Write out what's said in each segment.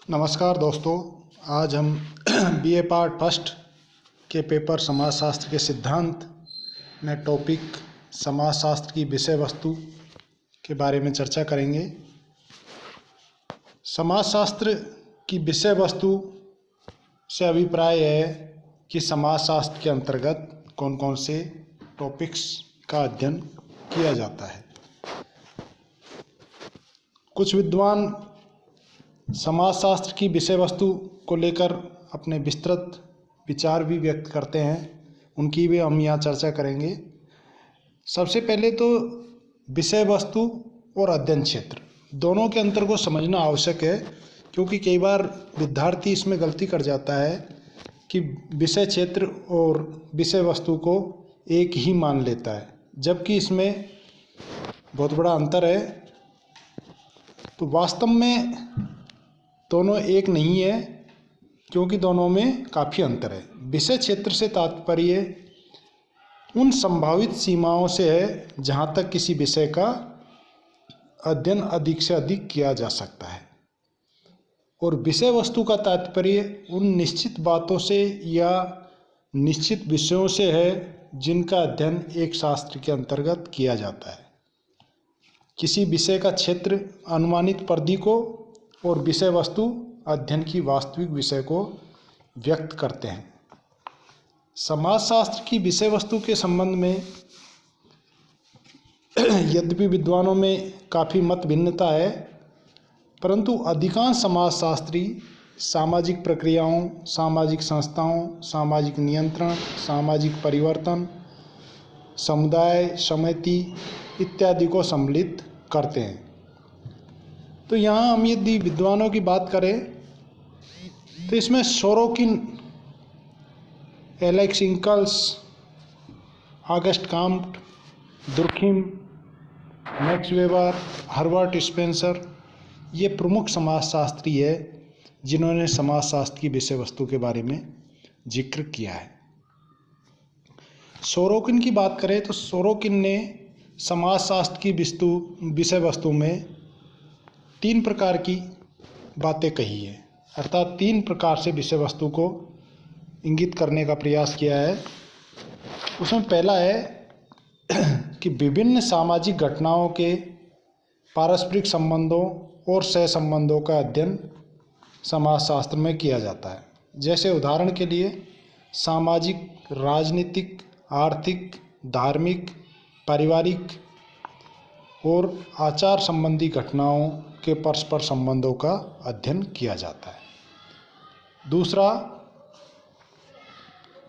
नमस्कार दोस्तों, आज हम बीए पार्ट फर्स्ट के पेपर समाजशास्त्र के सिद्धांत में टॉपिक समाजशास्त्र की विषय वस्तु के बारे में चर्चा करेंगे। समाजशास्त्र की विषय वस्तु से अभिप्राय है कि समाजशास्त्र के अंतर्गत कौन कौन से टॉपिक्स का अध्ययन किया जाता है। कुछ विद्वान समाजशास्त्र की विषय वस्तु को लेकर अपने विस्तृत विचार भी व्यक्त करते हैं, उनकी भी हम यहाँ चर्चा करेंगे। सबसे पहले तो विषय वस्तु और अध्ययन क्षेत्र दोनों के अंतर को समझना आवश्यक है, क्योंकि कई बार विद्यार्थी इसमें गलती कर जाता है कि विषय क्षेत्र और विषय वस्तु को एक ही मान लेता है, जबकि इसमें बहुत बड़ा अंतर है। तो वास्तव में दोनों एक नहीं है, क्योंकि दोनों में काफ़ी अंतर है। विषय क्षेत्र से तात्पर्य उन संभावित सीमाओं से है जहाँ तक किसी विषय का अध्ययन अधिक से अधिक किया जा सकता है, और विषय वस्तु का तात्पर्य उन निश्चित बातों से या निश्चित विषयों से है जिनका अध्ययन एक शास्त्र के अंतर्गत किया जाता है। किसी विषय का क्षेत्र अनुमानित परिधि को और विषय वस्तु अध्ययन की वास्तविक विषय को व्यक्त करते हैं। समाजशास्त्र की विषय वस्तु के संबंध में यद्यपि विद्वानों में काफ़ी मत भिन्नता है, परंतु अधिकांश समाजशास्त्री सामाजिक प्रक्रियाओं, सामाजिक संस्थाओं, सामाजिक नियंत्रण, सामाजिक परिवर्तन, समुदाय, समिति इत्यादि को सम्मिलित करते हैं। तो यहाँ हम यदि विद्वानों की बात करें तो इसमें Sorokin, Alex Inkeles, August Comte, Durkheim, Max Weber, Herbert Spencer ये प्रमुख समाजशास्त्री है जिन्होंने समाजशास्त्र की विषय वस्तु के बारे में जिक्र किया है। सोरोकिन की बात करें तो सोरोकिन ने समाजशास्त्र की विषय वस्तु में 3 प्रकार की बातें कही है, अर्थात 3 प्रकार से विषय वस्तु को इंगित करने का प्रयास किया है। उसमें पहला है कि विभिन्न सामाजिक घटनाओं के पारस्परिक संबंधों और सहसंबंधों का अध्ययन समाजशास्त्र में किया जाता है। जैसे उदाहरण के लिए सामाजिक, राजनीतिक, आर्थिक, धार्मिक, पारिवारिक और आचार संबंधी घटनाओं के परस्पर संबंधों का अध्ययन किया जाता है। दूसरा,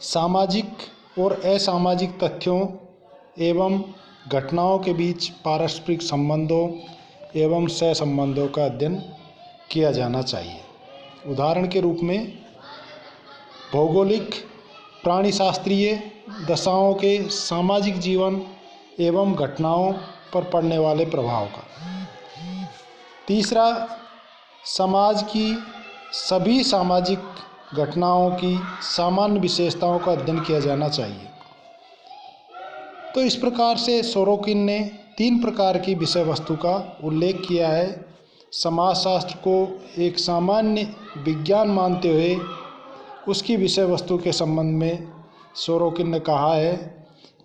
सामाजिक और असामाजिक तथ्यों एवं घटनाओं के बीच पारस्परिक संबंधों एवं सहसंबंधों का अध्ययन किया जाना चाहिए। उदाहरण के रूप में भौगोलिक, प्राणीशास्त्रीय दशाओं के सामाजिक जीवन एवं घटनाओं पर पड़ने वाले प्रभाव का। तीसरा, समाज की सभी सामाजिक घटनाओं की सामान्य विशेषताओं का अध्ययन किया जाना चाहिए। तो इस प्रकार से सोरोकिन ने 3 प्रकार की विषय वस्तु का उल्लेख किया है। समाजशास्त्र को एक सामान्य विज्ञान मानते हुए उसकी विषय वस्तु के संबंध में सोरोकिन ने कहा है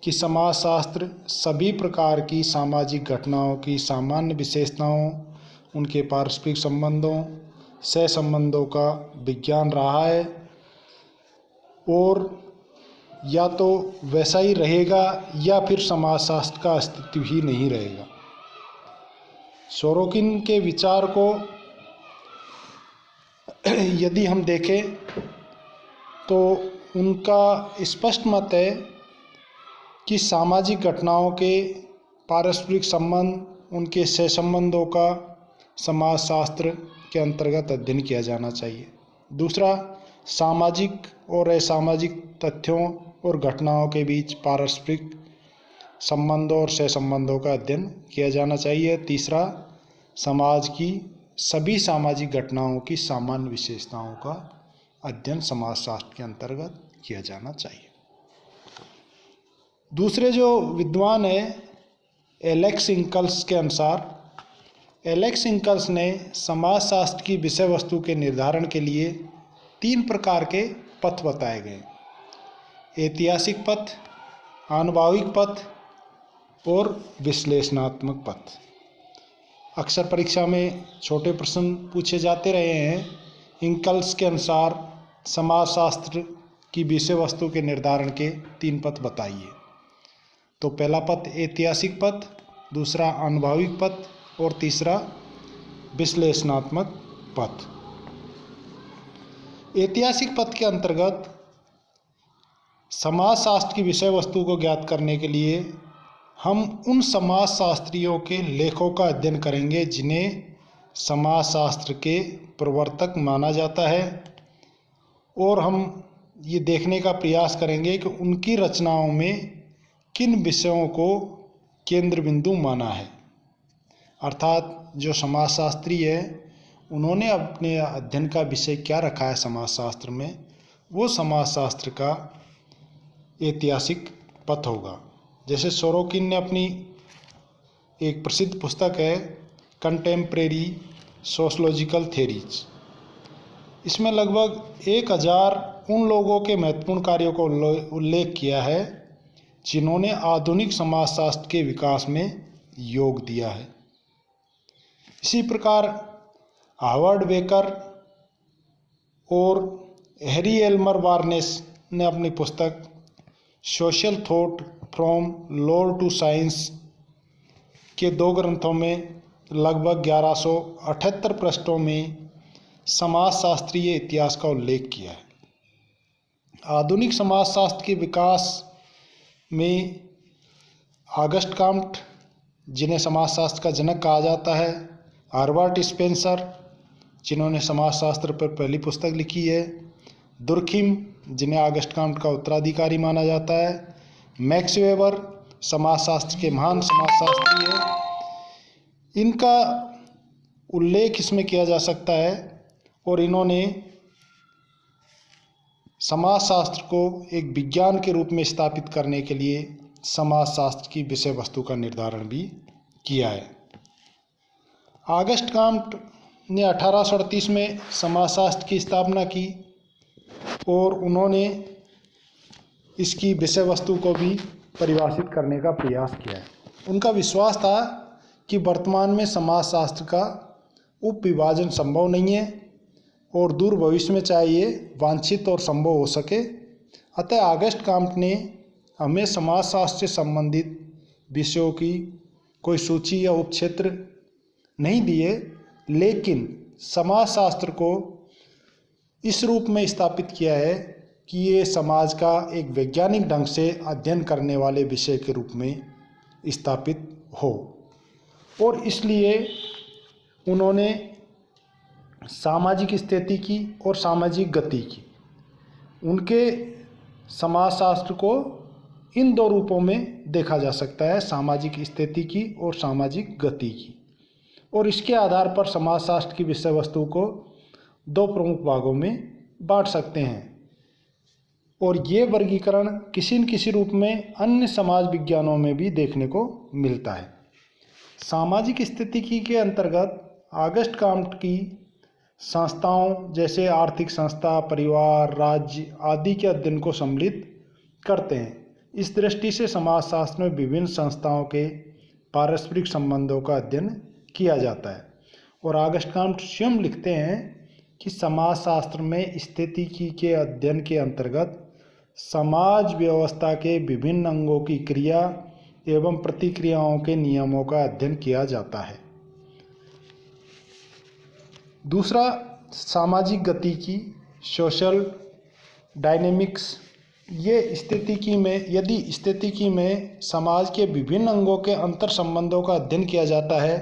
कि समाजशास्त्र सभी प्रकार की सामाजिक घटनाओं की सामान्य विशेषताओं, उनके पारस्परिक संबंधों, सहसंबंधों का विज्ञान रहा है, और या तो वैसा ही रहेगा या फिर समाजशास्त्र का अस्तित्व ही नहीं रहेगा। सोरोकिन के विचार को यदि हम देखें तो उनका स्पष्ट मत है कि सामाजिक घटनाओं के पारस्परिक संबंध, उनके सहसंबंधों का समाजशास्त्र के अंतर्गत अध्ययन किया जाना चाहिए। दूसरा, सामाजिक और असामाजिक तथ्यों और घटनाओं के बीच पारस्परिक संबंधों और सहसंबंधों का अध्ययन किया जाना चाहिए। तीसरा, समाज की सभी सामाजिक घटनाओं की सामान्य विशेषताओं का अध्ययन समाजशास्त्र के अंतर्गत किया जाना चाहिए। दूसरे जो विद्वान है एलेक्स इंकल्स के अनुसार एलेक्स इंकल्स ने समाजशास्त्र की विषय वस्तु के निर्धारण के लिए 3 प्रकार के पथ बताए गए: ऐतिहासिक पथ, आनुभविक पथ और विश्लेषणात्मक पथ। अक्सर परीक्षा में छोटे प्रश्न पूछे जाते रहे हैं। इंकल्स के अनुसार समाजशास्त्र की विषय वस्तु के निर्धारण के 3 पथ बताइए। तो पहला पथ ऐतिहासिक पथ, दूसरा आनुभविक पथ और तीसरा विश्लेषणात्मक पथ। ऐतिहासिक पथ के अंतर्गत समाजशास्त्र की विषय वस्तु को ज्ञात करने के लिए हम उन समाजशास्त्रियों के लेखों का अध्ययन करेंगे जिन्हें समाजशास्त्र के प्रवर्तक माना जाता है, और हम ये देखने का प्रयास करेंगे कि उनकी रचनाओं में किन विषयों को केंद्र बिंदु माना है। अर्थात जो समाजशास्त्री है उन्होंने अपने अध्ययन का विषय क्या रखा है समाजशास्त्र में, वो समाजशास्त्र का ऐतिहासिक पथ होगा। जैसे सोरोकिन ने अपनी एक प्रसिद्ध पुस्तक है कंटेम्प्रेरी सोशलॉजिकल थ्योरीज, इसमें लगभग 1000 उन लोगों के महत्वपूर्ण कार्यों को उल्लेख किया है जिन्होंने आधुनिक समाजशास्त्र के विकास में योग दिया है। इसी प्रकार हावर्ड बेकर और हैरी एल्मर बार्नेस ने अपनी पुस्तक Social Thought from Lore to Science के 2 ग्रंथों में लगभग 1178 पृष्ठों में समाजशास्त्रीय इतिहास का उल्लेख किया है। आधुनिक समाजशास्त्र के विकास में ऑगस्ट कॉम्ट, जिन्हें समाजशास्त्र का जनक कहा जाता है, हर्बर्ट स्पेंसर, जिन्होंने समाजशास्त्र पर पहली पुस्तक लिखी है, दुर्खिम, जिन्हें ऑगस्ट कॉम्ट का उत्तराधिकारी माना जाता है, मैक्स वेबर, समाजशास्त्र के महान समाजशास्त्री हैं, इनका उल्लेख इसमें किया जा सकता है। और इन्होंने समाजशास्त्र को एक विज्ञान के रूप में स्थापित करने के लिए समाजशास्त्र की विषय वस्तु का निर्धारण भी किया है। ऑगस्ट कॉम्ट ने 1838 में समाजशास्त्र की स्थापना की और उन्होंने इसकी विषय वस्तु को भी परिभाषित करने का प्रयास किया है। उनका विश्वास था कि वर्तमान में समाजशास्त्र का उपविभाजन संभव नहीं है और दूर भविष्य में चाहे ये वांछित और संभव हो सके। अतः ऑगस्ट कॉम्ट ने हमें समाजशास्त्र से संबंधित विषयों की कोई सूची या उपक्षेत्र नहीं दिए, लेकिन समाजशास्त्र को इस रूप में स्थापित किया है कि ये समाज का एक वैज्ञानिक ढंग से अध्ययन करने वाले विषय के रूप में स्थापित हो। और इसलिए उन्होंने सामाजिक स्थिति की और सामाजिक गति की, उनके समाजशास्त्र को इन 2 रूपों में देखा जा सकता है, सामाजिक स्थिति की और सामाजिक गति की। और इसके आधार पर समाजशास्त्र की विषय वस्तु को 2 प्रमुख भागों में बांट सकते हैं, और ये वर्गीकरण किसी न किसी रूप में अन्य समाज विज्ञानों में भी देखने को मिलता है। सामाजिक स्थितिकी के अंतर्गत ऑगस्ट कॉम्ट की संस्थाओं जैसे आर्थिक संस्था, परिवार, राज्य आदि के अध्ययन को सम्मिलित करते हैं। इस दृष्टि से समाजशास्त्र में विभिन्न संस्थाओं के पारस्परिक संबंधों का अध्ययन किया जाता है। और ऑगस्ट कॉम्ट स्वयं लिखते हैं कि समाजशास्त्र में स्थितिकी के अध्ययन के अंतर्गत समाज व्यवस्था के विभिन्न अंगों की क्रिया एवं प्रतिक्रियाओं के नियमों का अध्ययन किया जाता है। दूसरा, सामाजिक गतिकी, सोशल डायनेमिक्स। ये स्थितिकी में, यदि स्थितिकी में समाज के विभिन्न अंगों के अंतर संबंधों का अध्ययन किया जाता है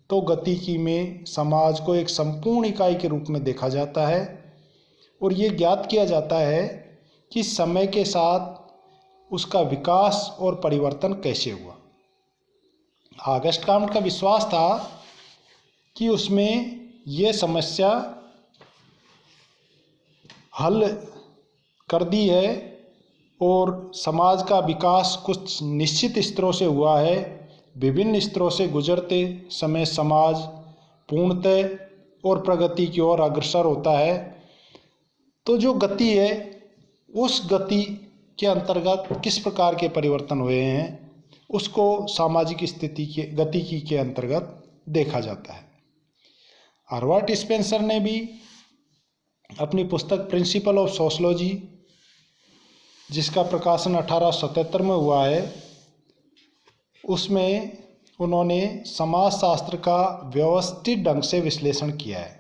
तो गतिकी में समाज को एक संपूर्ण इकाई के रूप में देखा जाता है और ये ज्ञात किया जाता है कि समय के साथ उसका विकास और परिवर्तन कैसे हुआ। ऑगस्ट कॉम्ट का विश्वास था कि उसमें ये समस्या हल कर दी है और समाज का विकास कुछ निश्चित स्तरों से हुआ है, विभिन्न स्तरों से गुजरते समय समाज पूर्णतः और प्रगति की ओर अग्रसर होता है। तो जो गति है, उस गति के अंतर्गत किस प्रकार के परिवर्तन हुए हैं उसको सामाजिक स्थिति के गतिकी के अंतर्गत देखा जाता है। हर्बर्ट स्पेंसर ने भी अपनी पुस्तक प्रिंसिपल ऑफ सोशलॉजी, जिसका प्रकाशन 1877 में हुआ है, उसमें उन्होंने समाजशास्त्र का व्यवस्थित ढंग से विश्लेषण किया है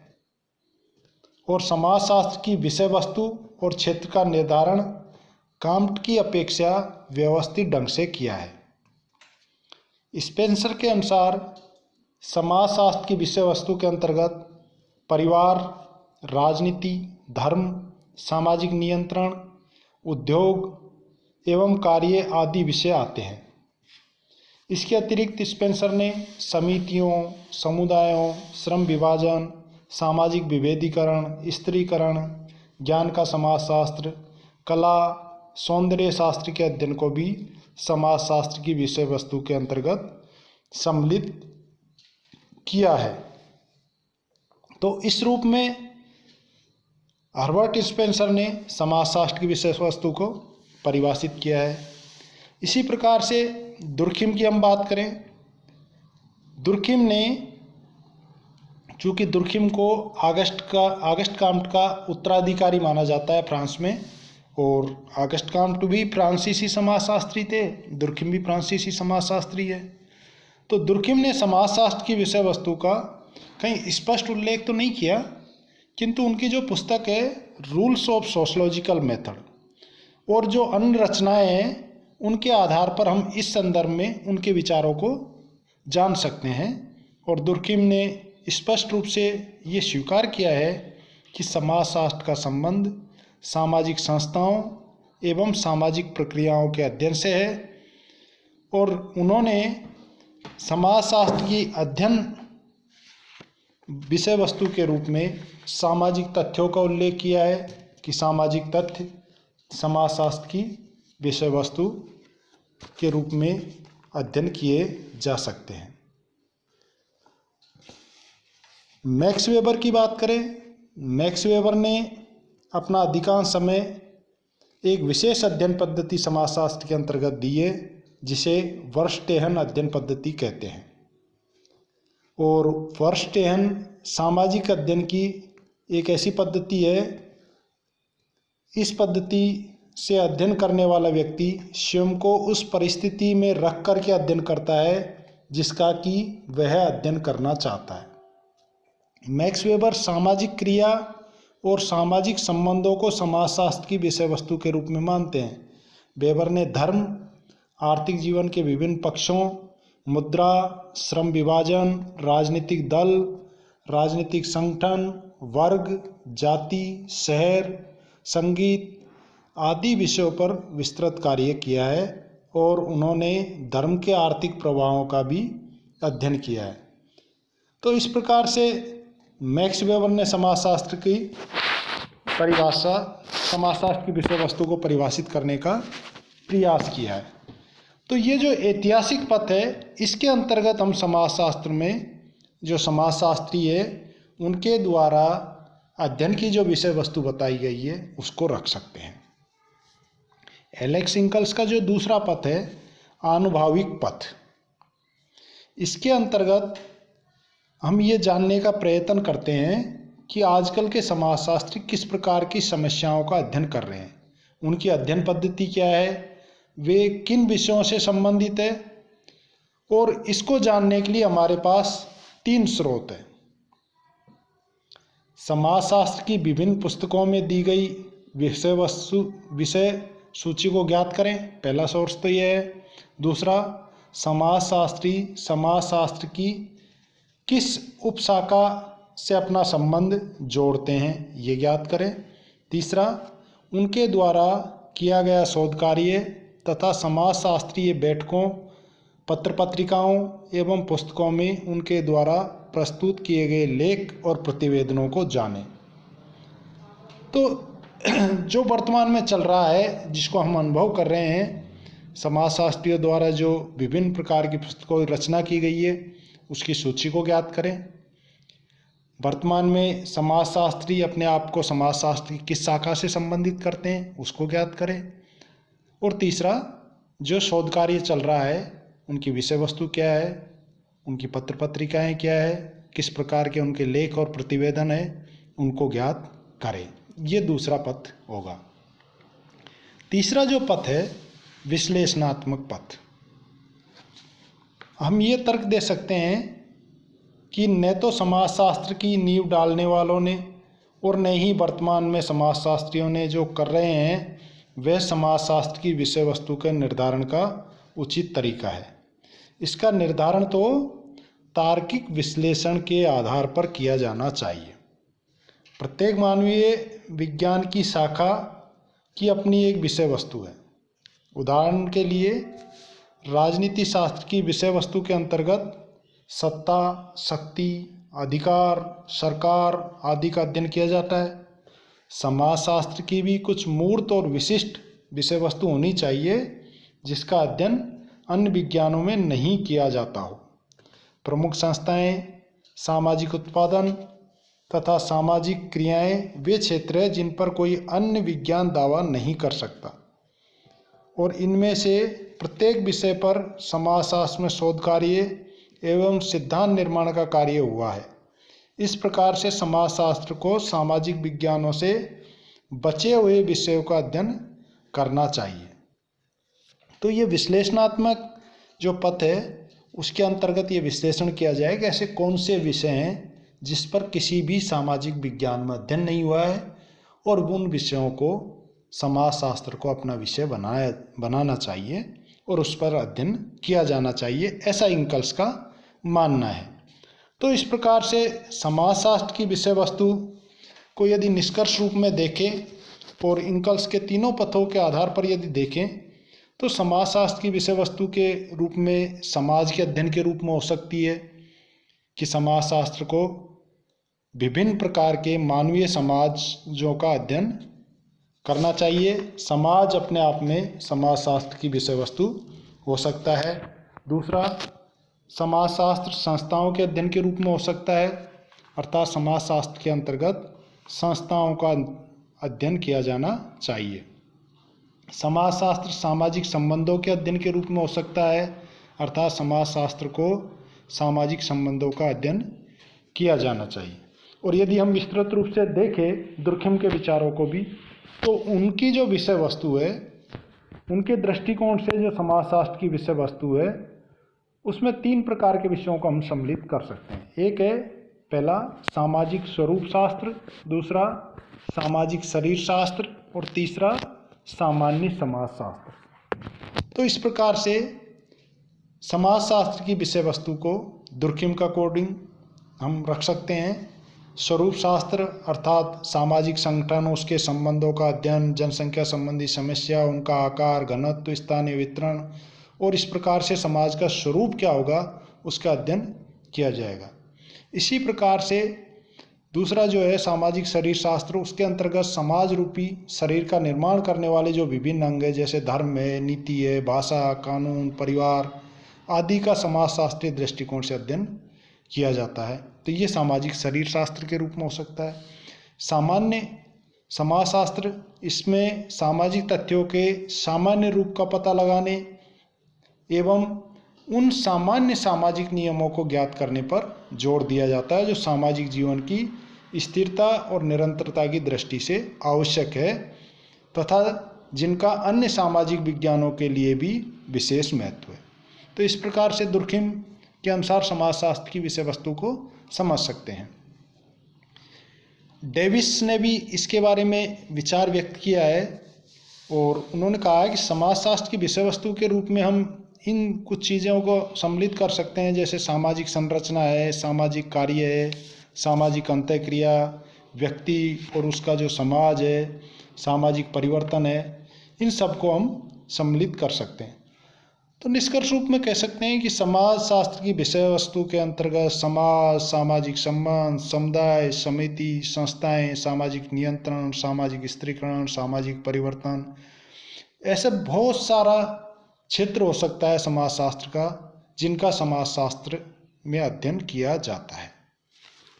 और समाजशास्त्र की विषय वस्तु और क्षेत्र का निर्धारण कांट की अपेक्षा व्यवस्थित ढंग से किया है। स्पेंसर के अनुसार समाजशास्त्र की विषय वस्तु के अंतर्गत परिवार, राजनीति, धर्म, सामाजिक नियंत्रण, उद्योग एवं कार्य आदि विषय आते हैं। इसके अतिरिक्त स्पेंसर ने समितियों, समुदायों, श्रम विभाजन, सामाजिक विभेदीकरण, स्त्रीकरण, ज्ञान का समाजशास्त्र, कला, सौंदर्य शास्त्र के अध्ययन को भी समाजशास्त्र की विषय वस्तु के अंतर्गत सम्मिलित किया है। तो इस रूप में हर्बर्ट स्पेंसर ने समाजशास्त्र की विषय वस्तु को परिभाषित किया है। इसी प्रकार से दुर्खिम की हम बात करें, दुर्खिम ने, चूँकि दुर्खिम को आगस्ट काम्ट का उत्तराधिकारी माना जाता है फ्रांस में, और आगस्ट काम्ट भी फ्रांसीसी समाजशास्त्री थे, दुर्खिम भी फ्रांसीसी समाजशास्त्री है। तो दुर्खिम ने समाजशास्त्र की विषय वस्तु का कहीं स्पष्ट उल्लेख तो नहीं किया, किंतु उनकी जो पुस्तक है रूल्स ऑफ सोशलॉजिकल मेथड और जो अन्य रचनाएं हैं, उनके आधार पर हम इस संदर्भ में उनके विचारों को जान सकते हैं। और दुर्खिम ने स्पष्ट रूप से ये स्वीकार किया है कि समाजशास्त्र का संबंध सामाजिक संस्थाओं एवं सामाजिक प्रक्रियाओं के अध्ययन से है, और उन्होंने समाजशास्त्र की अध्ययन विषय वस्तु के रूप में सामाजिक तथ्यों का उल्लेख किया है कि सामाजिक तथ्य समाजशास्त्र की विषय वस्तु के रूप में अध्ययन किए जा सकते हैं। मैक्स वेबर की बात करें, मैक्स वेबर ने अपना अधिकांश समय एक विशेष अध्ययन पद्धति समाजशास्त्र के अंतर्गत दी है, जिसे वर्स्टेहन अध्ययन पद्धति कहते हैं। और वर्स्टेहन सामाजिक अध्ययन की एक ऐसी पद्धति है, इस पद्धति से अध्ययन करने वाला व्यक्ति स्वयं को उस परिस्थिति में रख कर के अध्ययन करता है जिसका कि वह अध्ययन करना चाहता है। मैक्स वेबर सामाजिक क्रिया और सामाजिक संबंधों को समाजशास्त्र की विषय वस्तु के रूप में मानते हैं। वेबर ने धर्म, आर्थिक जीवन के विभिन्न पक्षों, मुद्रा, श्रम विभाजन, राजनीतिक दल, राजनीतिक संगठन, वर्ग, जाति, शहर, संगीत आदि विषयों पर विस्तृत कार्य किया है, और उन्होंने धर्म के आर्थिक प्रभावों का भी अध्ययन किया है। तो इस प्रकार से मैक्स वेबर ने समाजशास्त्र की परिभाषा, समाजशास्त्र की विषय वस्तु को परिभाषित करने का प्रयास किया है। तो ये जो ऐतिहासिक पथ है, इसके अंतर्गत हम समाजशास्त्र में जो समाजशास्त्री है उनके द्वारा अध्ययन की जो विषय वस्तु बताई गई है उसको रख सकते हैं। एलेक्स इंकल्स का जो दूसरा पथ है आनुभाविक पथ, इसके अंतर्गत हम ये जानने का प्रयत्न करते हैं कि आजकल के समाजशास्त्री किस प्रकार की समस्याओं का अध्ययन कर रहे हैं, उनकी अध्ययन पद्धति क्या है, वे किन विषयों से संबंधित है। और इसको जानने के लिए हमारे पास 3 स्रोत हैं। समाजशास्त्र की विभिन्न पुस्तकों में दी गई विषय सूची को ज्ञात करें, पहला सोर्स तो यह है। दूसरा, समाजशास्त्री समाजशास्त्र की किस उपशाखा से अपना संबंध जोड़ते हैं, ये ज्ञात करें। तीसरा, उनके द्वारा किया गया शोध कार्य तथा समाजशास्त्रीय बैठकों, पत्र पत्रिकाओं एवं पुस्तकों में उनके द्वारा प्रस्तुत किए गए लेख और प्रतिवेदनों को जानें। तो जो वर्तमान में चल रहा है, जिसको हम अनुभव कर रहे हैं, समाजशास्त्रियों द्वारा जो विभिन्न प्रकार की पुस्तकों की रचना की गई है उसकी सूची को ज्ञात करें। वर्तमान में समाजशास्त्री अपने आप को समाजशास्त्र की किस शाखा से संबंधित करते हैं उसको ज्ञात करें। और तीसरा, जो शोध कार्य चल रहा है उनकी विषय वस्तु क्या है, उनकी पत्र पत्रिकाएँ क्या है, किस प्रकार के उनके लेख और प्रतिवेदन है, उनको ज्ञात करें। ये दूसरा पथ होगा। तीसरा जो पथ है विश्लेषणात्मक पथ। हम ये तर्क दे सकते हैं कि न तो समाजशास्त्र की नींव डालने वालों ने और न ही वर्तमान में समाजशास्त्रियों ने जो कर रहे हैं वह समाजशास्त्र की विषय वस्तु के निर्धारण का उचित तरीका है। इसका निर्धारण तो तार्किक विश्लेषण के आधार पर किया जाना चाहिए। प्रत्येक मानवीय विज्ञान की शाखा की अपनी एक विषय वस्तु है। उदाहरण के लिए राजनीति शास्त्र की विषय वस्तु के अंतर्गत सत्ता, शक्ति, अधिकार, सरकार आदि का अध्ययन किया जाता है। समाजशास्त्र की भी कुछ मूर्त और विशिष्ट विषय वस्तु होनी चाहिए जिसका अध्ययन अन्य विज्ञानों में नहीं किया जाता हो। प्रमुख संस्थाएं, सामाजिक उत्पादन तथा सामाजिक क्रियाएं वे क्षेत्र हैं जिन पर कोई अन्य विज्ञान दावा नहीं कर सकता और इनमें से प्रत्येक विषय पर समाजशास्त्र में शोध कार्य एवं सिद्धांत निर्माण का कार्य हुआ है। इस प्रकार से समाजशास्त्र को सामाजिक विज्ञानों से बचे हुए विषयों का अध्ययन करना चाहिए। तो ये विश्लेषणात्मक जो पथ है उसके अंतर्गत ये विश्लेषण किया जाए कि ऐसे कौन से विषय हैं जिस पर किसी भी सामाजिक विज्ञान में अध्ययन नहीं हुआ है और उन विषयों को समाजशास्त्र को अपना विषय बनाना चाहिए और उस पर अध्ययन किया जाना चाहिए, ऐसा इंकल्स का मानना है। तो इस प्रकार से समाजशास्त्र की विषय वस्तु को यदि निष्कर्ष रूप में देखें और इंकल्स के तीनों पथों के आधार पर यदि देखें तो समाजशास्त्र की विषय वस्तु के रूप में समाज के अध्ययन के रूप में हो सकती है कि समाजशास्त्र को विभिन्न प्रकार के मानवीय समाजों का अध्ययन करना चाहिए। समाज अपने आप में समाजशास्त्र की विषय वस्तु हो सकता है। दूसरा, समाजशास्त्र संस्थाओं के अध्ययन के रूप में हो सकता है, अर्थात समाजशास्त्र के अंतर्गत संस्थाओं का अध्ययन किया जाना चाहिए। समाजशास्त्र सामाजिक संबंधों के अध्ययन के रूप में हो सकता है, अर्थात समाजशास्त्र को सामाजिक संबंधों का अध्ययन किया जाना चाहिए। और यदि हम विस्तृत रूप से देखें दुर्खिम के विचारों को भी, तो उनकी जो विषय वस्तु है, उनके दृष्टिकोण से जो समाजशास्त्र की विषय वस्तु है उसमें 3 प्रकार के विषयों को हम सम्मिलित कर सकते हैं। एक है पहला सामाजिक स्वरूप शास्त्र, दूसरा सामाजिक शरीर शास्त्र और तीसरा सामान्य समाजशास्त्र। तो इस प्रकार से समाजशास्त्र की विषय वस्तु को दुर्खिम का अकॉर्डिंग हम रख सकते हैं। स्वरूप शास्त्र अर्थात सामाजिक संगठन, उसके संबंधों का अध्ययन, जनसंख्या संबंधी समस्या, उनका आकार, घनत्व, स्थानीय वितरण और इस प्रकार से समाज का स्वरूप क्या होगा उसका अध्ययन किया जाएगा। इसी प्रकार से दूसरा जो है सामाजिक शरीर शास्त्र, उसके अंतर्गत समाज रूपी शरीर का निर्माण करने वाले जो विभिन्न अंग है जैसे धर्म है, नीति है, भाषा, कानून, परिवार आदि का समाजशास्त्रीय दृष्टिकोण से अध्ययन किया जाता है। तो ये सामाजिक शरीर शास्त्र के रूप में हो सकता है। सामान्य समाजशास्त्र, इसमें सामाजिक तथ्यों के सामान्य रूप का पता लगाने एवं उन सामान्य सामाजिक नियमों को ज्ञात करने पर जोर दिया जाता है जो सामाजिक जीवन की स्थिरता और निरंतरता की दृष्टि से आवश्यक है तथा जिनका अन्य सामाजिक विज्ञानों के लिए भी विशेष महत्व है। तो इस प्रकार से दुर्खिम के अनुसार समाजशास्त्र की विषय वस्तु को समझ सकते हैं। डेविस ने भी इसके बारे में विचार व्यक्त किया है और उन्होंने कहा है कि समाजशास्त्र की विषय वस्तु के रूप में हम इन कुछ चीज़ों को सम्मिलित कर सकते हैं, जैसे सामाजिक संरचना है, सामाजिक कार्य है, सामाजिक अंतःक्रिया, व्यक्ति और उसका जो समाज है, सामाजिक परिवर्तन है, इन सब को हम सम्मिलित कर सकते हैं। तो निष्कर्ष रूप में कह सकते हैं कि समाजशास्त्र की विषय वस्तु के अंतर्गत समाज, सामाजिक संबंध, समुदाय, समिति, संस्थाएं, सामाजिक नियंत्रण, सामाजिक स्थिरीकरण, सामाजिक परिवर्तन, ऐसे बहुत सारा क्षेत्र हो सकता है समाजशास्त्र का, जिनका समाजशास्त्र में अध्ययन किया जाता है।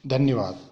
धन्यवाद।